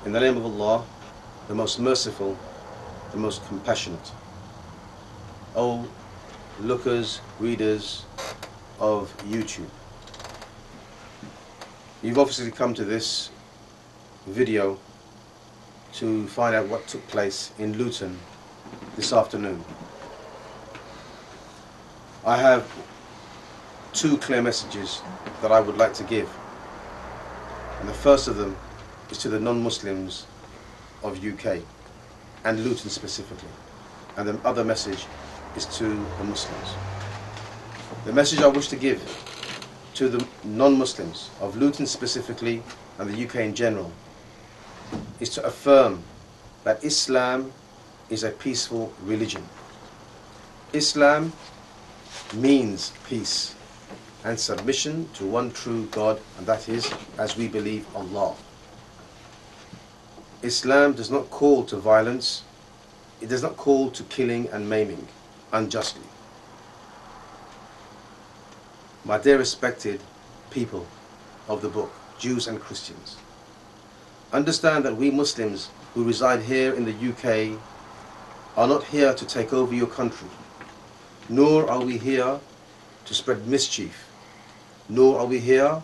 In the name of Allah, the most merciful, the most compassionate. O lookers, readers of YouTube, you've obviously come to this video to find out what took place in Luton this afternoon. I have two clear messages that I would like to give, and the first of them is to the non-Muslims of UK and Luton specifically, and the other message is to the Muslims. The message I wish to give to the non-Muslims of Luton specifically and the UK in general is to affirm that Islam is a peaceful religion. Islam means peace and submission to one true God, and that is, as we believe, Allah. Islam does not call to violence. It does not call to killing and maiming unjustly. My dear respected people of the book, Jews and Christians, understand that we Muslims who reside here in the UK are not here to take over your country, nor are we here to spread mischief, nor are we here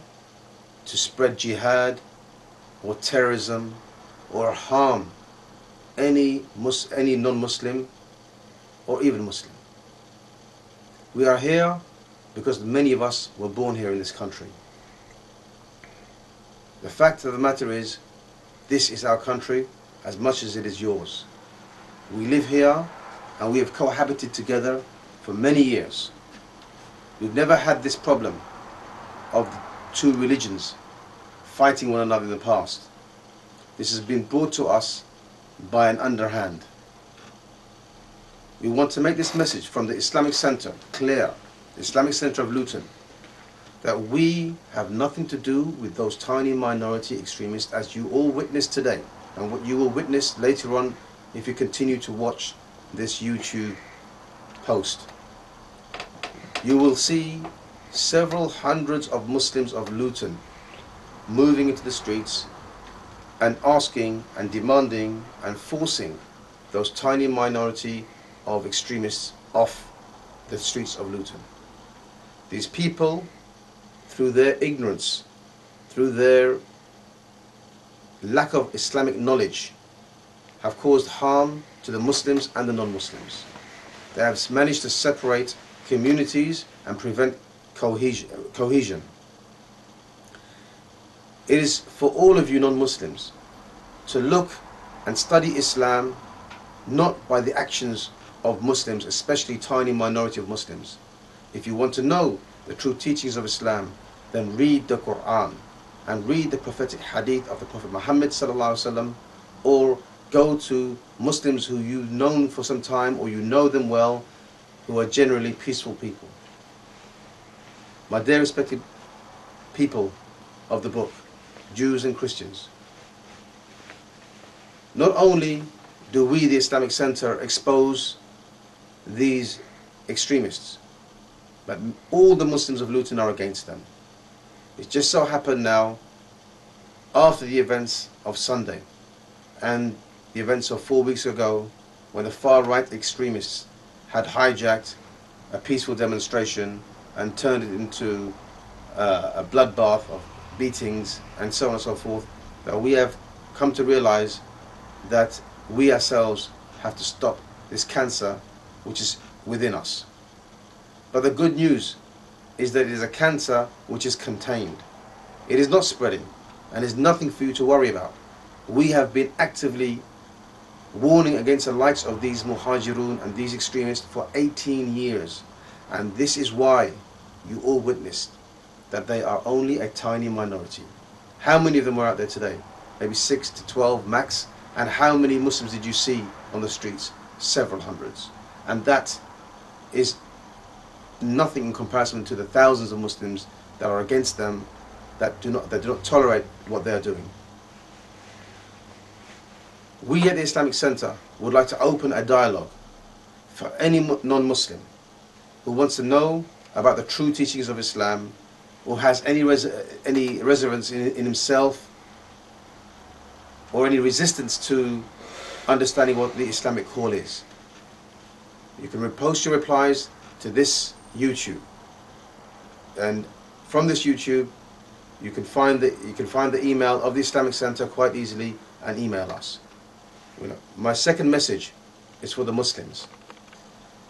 to spread jihad or terrorism or harm any non-Muslim or even Muslim. We are here because many of us were born here in this country. The fact of the matter is, this is our country as much as it is yours. We live here and we have cohabited together for many years. We've never had this problem of two religions fighting one another in the past. This has been brought to us by an underhand. We want to make this message from the Islamic Centre clear, the Islamic Centre of Luton, that we have nothing to do with those tiny minority extremists, as you all witnessed today, and what you will witness later on if you continue to watch this YouTube post. You will see several hundreds of Muslims of Luton moving into the streets and asking and demanding and forcing those tiny minority of extremists off the streets of Luton. These people, through their ignorance, through their lack of Islamic knowledge, have caused harm to the Muslims and the non-Muslims. They have managed to separate communities and prevent cohesion. It is for all of you non-Muslims to look and study Islam not by the actions of Muslims, especially tiny minority of Muslims. If you want to know the true teachings of Islam, then read the Quran and read the prophetic hadith of the Prophet Muhammad ﷺ, or go to Muslims who you've known for some time or you know them well, who are generally peaceful people. My dear respected people of the book, Jews and Christians, not only do we, the Islamic Centre, expose these extremists, but all the Muslims of Luton are against them. It just so happened now, after the events of Sunday and the events of 4 weeks ago, when the far-right extremists had hijacked a peaceful demonstration and turned it into a bloodbath of beatings and so on and so forth, that we have come to realize that we ourselves have to stop this cancer which is within us. But the good news is that it is a cancer which is contained. It is not spreading, and there's nothing for you to worry about. We have been actively warning against the likes of these Muhaajiroon and these extremists for 18 years. And this is why you all witnessed that they are only a tiny minority. How many of them were out there today? Maybe 6 to 12 max. And how many Muslims did you see on the streets? Several hundreds. And that is nothing in comparison to the thousands of Muslims that are against them, that do not tolerate what they are doing. We at the Islamic Centre would like to open a dialogue for any non-Muslim who wants to know about the true teachings of Islam, or has any reservance in himself or any resistance to understanding what the Islamic call is, you can post your replies to this YouTube, and from this YouTube you can find the email of the Islamic Centre quite easily and email us. My second message is for the Muslims.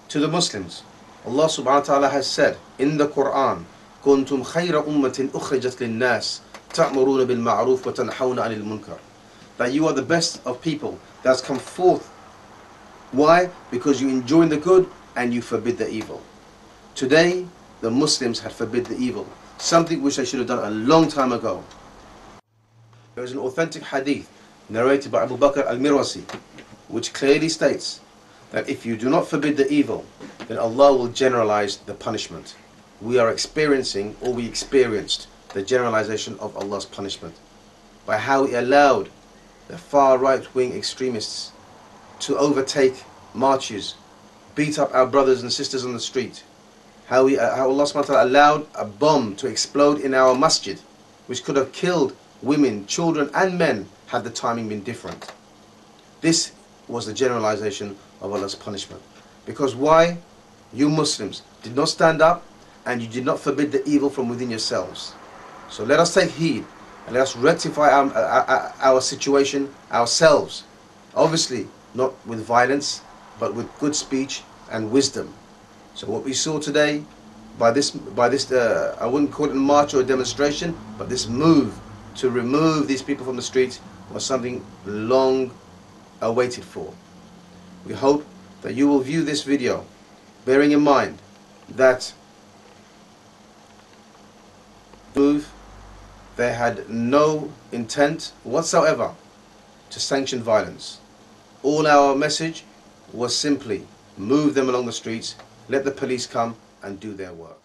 To the Muslims, Allah subhanahu wa ta'ala has said in the Quran, كُنْتُمْ خَيْرَ أُمَّةٍ أُخْرِجَتْ لِلنَّاسِ تَأْمُرُونَ بِالْمَعْرُوفِ وَتَنْحَوْنَ عَنِ الْمُنْكَرِ. That you are the best of people that's come forth. Why? Because you enjoin the good and you forbid the evil. Today, the Muslims had forbid the evil, something which they should have done a long time ago. There is an authentic hadith narrated by Abu Bakr al-Mirwasi, which clearly states that if you do not forbid the evil, then Allah will generalize the punishment. We are experiencing, or we experienced, the generalization of Allah's punishment by how He allowed the far right-wing extremists to overtake marches, beat up our brothers and sisters on the street, how Allah subhanahu wa ta'ala allowed a bomb to explode in our masjid, which could have killed women, children and men had the timing been different. This was the generalization of Allah's punishment. Because why? You Muslims did not stand up and you did not forbid the evil from within yourselves. So let us take heed and let us rectify our situation ourselves. Obviously not with violence, but with good speech and wisdom. So what we saw today, by this I wouldn't call it a march or a demonstration, but this move to remove these people from the streets was something long awaited for. We hope that you will view this video bearing in mind that they had no intent whatsoever to sanction violence. All our message was simply move them along the streets, let the police come and do their work.